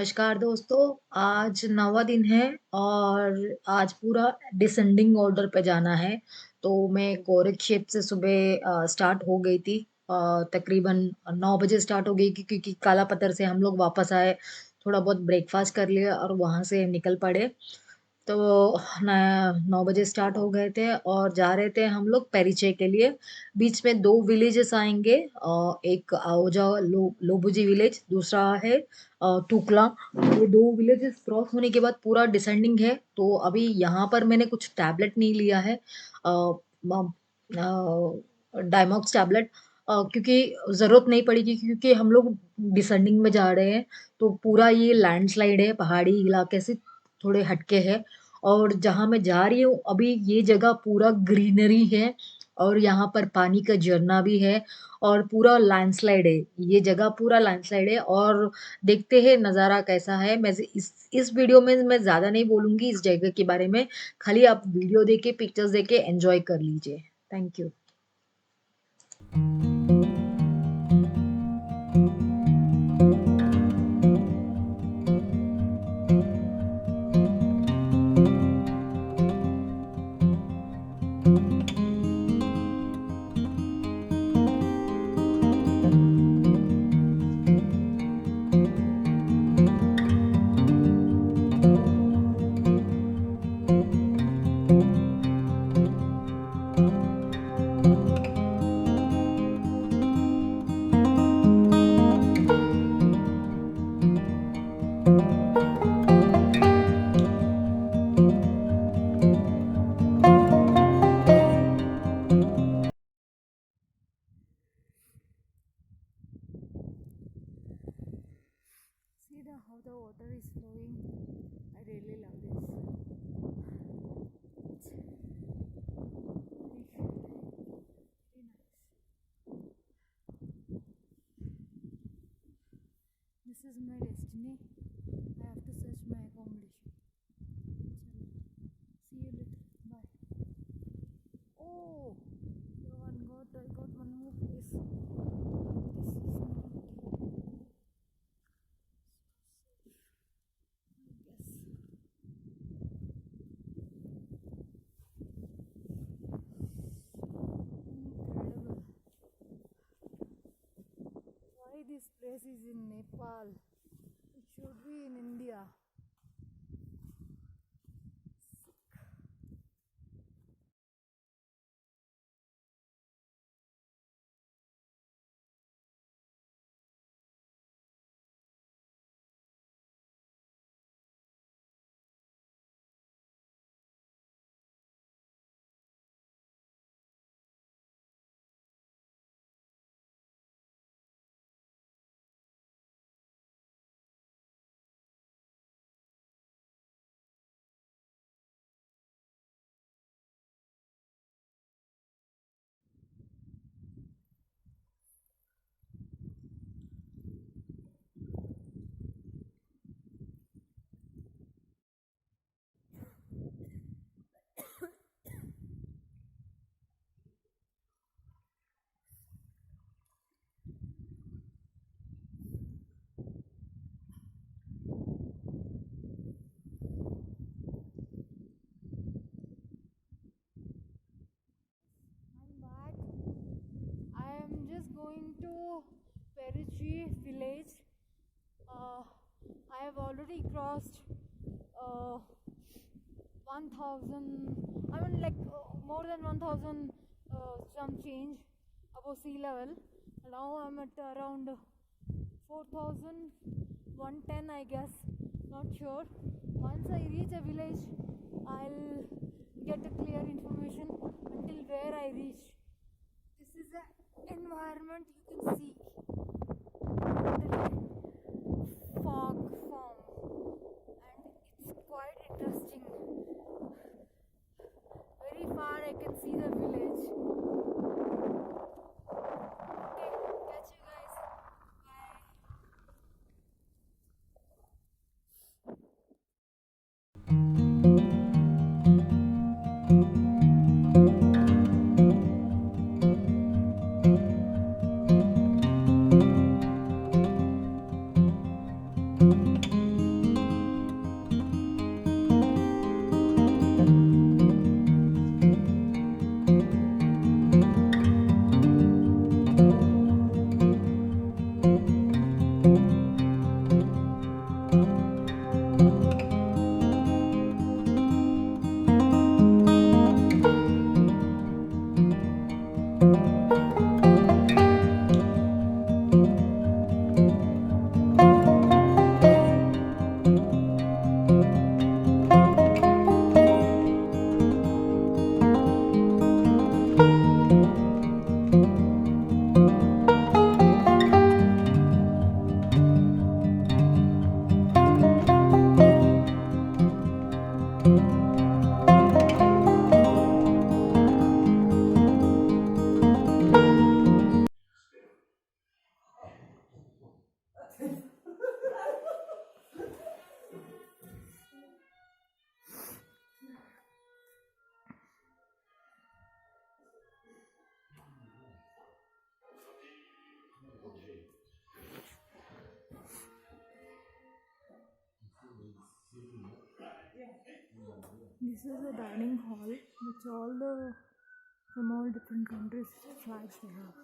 नमस्कार दोस्तों, आज नवा दिन है और आज पूरा डिसेंडिंग ऑर्डर पे जाना है। तो मैं गोरखपुर से सुबह स्टार्ट हो गई थी। तकरीबन 9 बजे स्टार्ट हो गई क्योंकि कालापत्थर से हम लोग वापस आए, थोड़ा बहुत ब्रेकफ़ास्ट कर लिया और वहाँ से निकल पड़े। तो न 9 बजे स्टार्ट हो गए थे और जा रहे थे हम लोग पेरीचे के लिए। बीच में 2 विलेजेस आएँगे, एक आओजा लोबूजी विलेज, दूसरा है टुकला। ये 2 विलेजेस क्रॉस होने के बाद पूरा डिसेंडिंग है, तो अभी यहाँ पर मैंने कुछ टैबलेट नहीं लिया है। म डायमॉक्स टैबलेट, क्योंकि ज़रूरत नहीं पड़ेगी क्योंकि हम लोग डिसेंडिंग में जा रहे हैं, तो पूरा ये लैंडस्लाइड है, पहाड़ी इलाके से थोड़े हटके है। और जहाँ मैं जा रही हूँ अभी ये जगह पूरा ग्रीनरी है और यहाँ पर पानी का झरना भी है और पूरा लैंडस्लाइड है। ये जगह पूरा लैंडस्लाइड है और देखते हैं नज़ारा कैसा है। मैं इस वीडियो में मैं ज़्यादा नहीं बोलूँगी इस जगह के बारे में, खाली आप वीडियो देख के, पिक्चर्स देख के एन्जॉय कर लीजिए। Thank you. See how the water is flowing. I really love this. Very nice. This is my destiny. I have to search my accommodation. Chalo. See you later. Bye. Oh, I got one more place. This is not safe, I guess. Incredible. Why this place is in Nepal? It should be in India. I'm back. I am just going to Perichi village. Uh, I have already crossed 1000. I mean, like more than 1000 some change above sea level. Now I'm at around 4110, I guess. Not sure. Once I reach a village, I'll get a clear information until where I reach. This is the environment you can see. Totally fog form, and it's quite interesting. Very far I can see the village. Okay, catch you guys. Bye. This is a dining hall which all the from all different countries flags they have.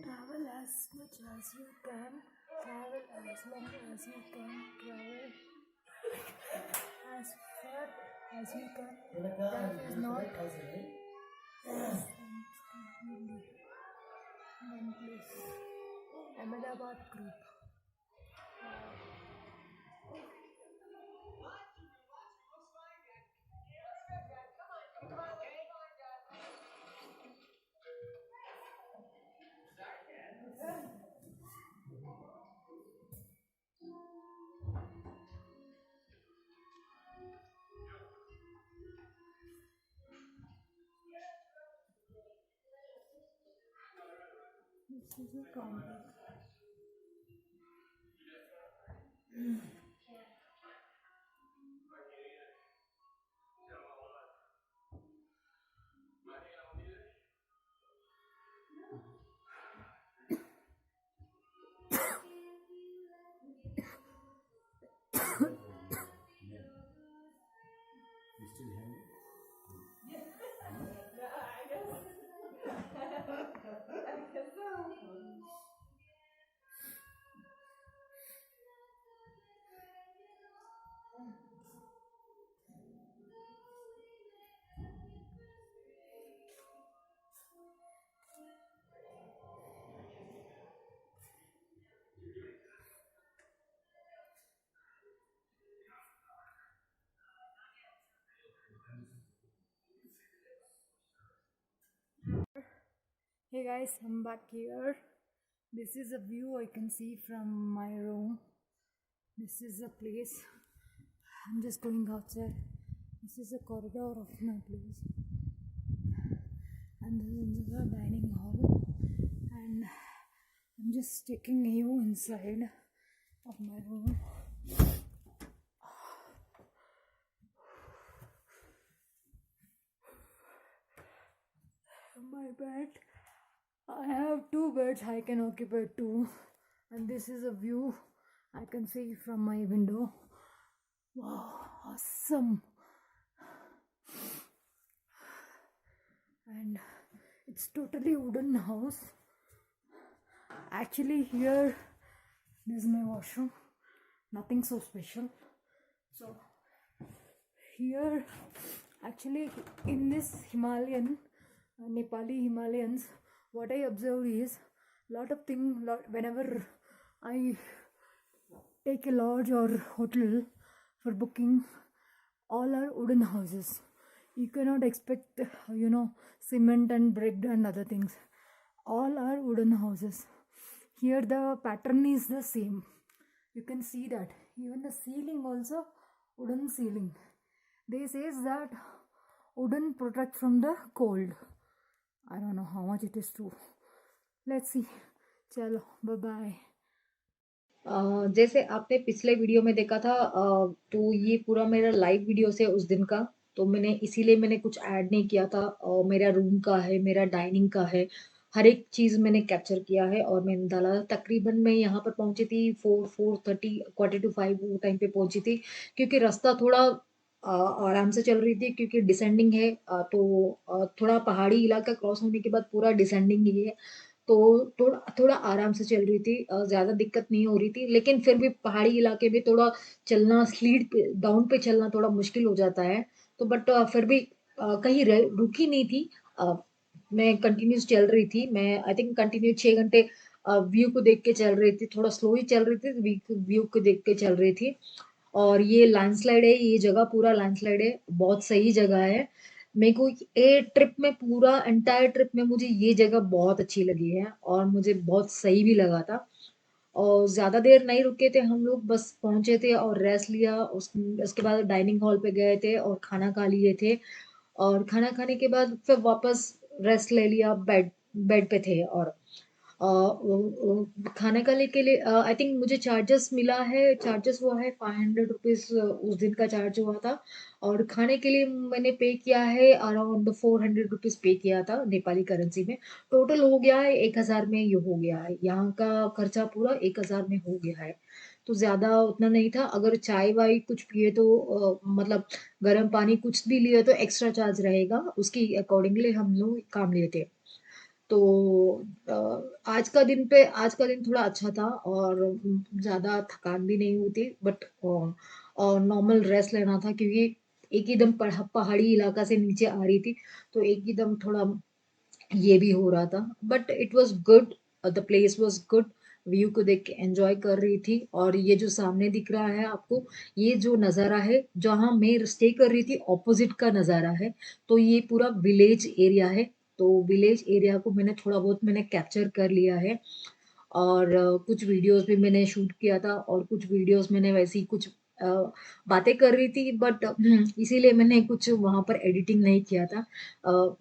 Travel as much as you can, travel as long as you can, travel as far as you can. That is not one place. Ahmedabad group. This is a counter. Hey guys, I'm back here. This is a view I can see from my room. This is a place. I'm just going outside. This is a corridor of my place. And this is a dining hall. And I'm just taking you inside of my room. My bed. I have two beds, I can occupy two. And this is a view I can see from my window. Wow, awesome. And it's totally wooden house. Actually here this is my washroom. Nothing so special. So here actually in this Himalayan Nepali Himalayans, what I observed is lot of things. Whenever I take a lodge or hotel for booking, all are wooden houses. You cannot expect, cement and brick and other things. All are wooden houses. Here the pattern is the same. You can see that even the ceiling also wooden ceiling. They says that wooden protect from the cold. I don't know how much it is true. Let's see. Chalo, bye bye. जैसे आपने पिछले video में देखा था, तो ये पूरा मेरा लाइव वीडियो से उस दिन का, तो मैंने कुछ ऐड नहीं किया था। और मेरा रूम का है, मेरा डाइनिंग का है, हर एक चीज़ मैंने कैप्चर किया है और मैंने डाला। तकरीबन मैं यहाँ पर पहुँची थी 4:30, क्वार्टर टू 5 वो टाइम पे पहुँची थी, क्योंकि रास्ता थोड़ा आराम से चल रही थी, क्योंकि डिसेंडिंग है। तो थोड़ा पहाड़ी इलाका क्रॉस होने के बाद पूरा डिसेंडिंग ही है। तो थोड़ा थोड़ा आराम से चल रही थी, ज़्यादा दिक्कत नहीं हो रही थी। लेकिन फिर भी पहाड़ी इलाके में थोड़ा चलना, स्लीड पे डाउन पे चलना थोड़ा मुश्किल हो जाता है। तो बट फिर भी कहीं रुकी नहीं थी। मैं कंटिन्यूस चल रही थी। मैं आई थिंक कंटिन्यू 6 घंटे व्यू को देख के चल रही थी। थोड़ा स्लो ही चल रही थी, व्यू को देख के चल रही थी। और ये लैंडस्लाइड है, ये जगह पूरा लैंडस्लाइड है, बहुत सही जगह है। मेरे को ये ट्रिप में, पूरा एंटायर ट्रिप में मुझे ये जगह बहुत अच्छी लगी है और मुझे बहुत सही भी लगा था। और ज़्यादा देर नहीं रुके थे हम लोग, बस पहुँचे थे और रेस्ट लिया। उसके बाद डाइनिंग हॉल पे गए थे और खाना खा लिए थे और खाना खाने के बाद फिर वापस रेस्ट ले लिया, बेड बेड पे थे और खाने का लेके लिए आई थिंक मुझे चार्जेस मिला है, चार्जेस हुआ है ₹500 उस दिन का चार्ज हुआ था और खाने के लिए मैंने पे किया है अराउंड ₹400 पे किया था नेपाली करेंसी में। टोटल हो गया है 1000 में ये हो गया है। यहाँ का खर्चा पूरा 1000 में हो गया है। तो ज़्यादा उतना नहीं था। अगर चाय-वाय कुछ पिए तो मतलब गर्म पानी कुछ भी लिए तो एक्स्ट्रा चार्ज रहेगा। उसकी अकॉर्डिंगली हम लोग काम लिए थे। तो आज का दिन थोड़ा अच्छा था और ज़्यादा थकान भी नहीं हुई थी बट नॉर्मल रेस्ट लेना था क्योंकि एक ही दम पहाड़ी इलाका से नीचे आ रही थी, तो एक ही दम थोड़ा ये भी हो रहा था but it was good. The place was good. View को देख के एन्जॉय कर रही थी और ये जो सामने दिख रहा है आपको, ये जो नज़ारा है, जहाँ मैं स्टे कर रही थी ऑपोज़िट का नज़ारा है। तो ये पूरा विलेज एरिया है, तो विलेज एरिया को मैंने थोड़ा बहुत मैंने कैप्चर कर लिया है और कुछ वीडियोज़ भी मैंने शूट किया था और कुछ वीडियोज़ मैंने वैसे ही कुछ अ, बातें कर रही थी बट इसीलिए मैंने कुछ वहाँ पर एडिटिंग नहीं किया था।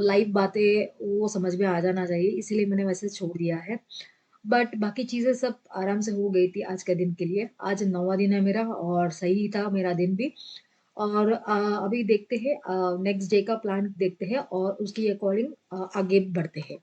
लाइव बातें वो समझ में आ जाना चाहिए, इसीलिए मैंने वैसे छोड़ दिया है। बट बाकी चीज़ें सब आराम से हो गई थी आज के दिन के लिए। आज 9वाँ दिन है मेरा और सही था मेरा दिन भी और अभी देखते हैं नेक्स्ट डे का प्लान देखते हैं और उसके अकॉर्डिंग आगे बढ़ते हैं।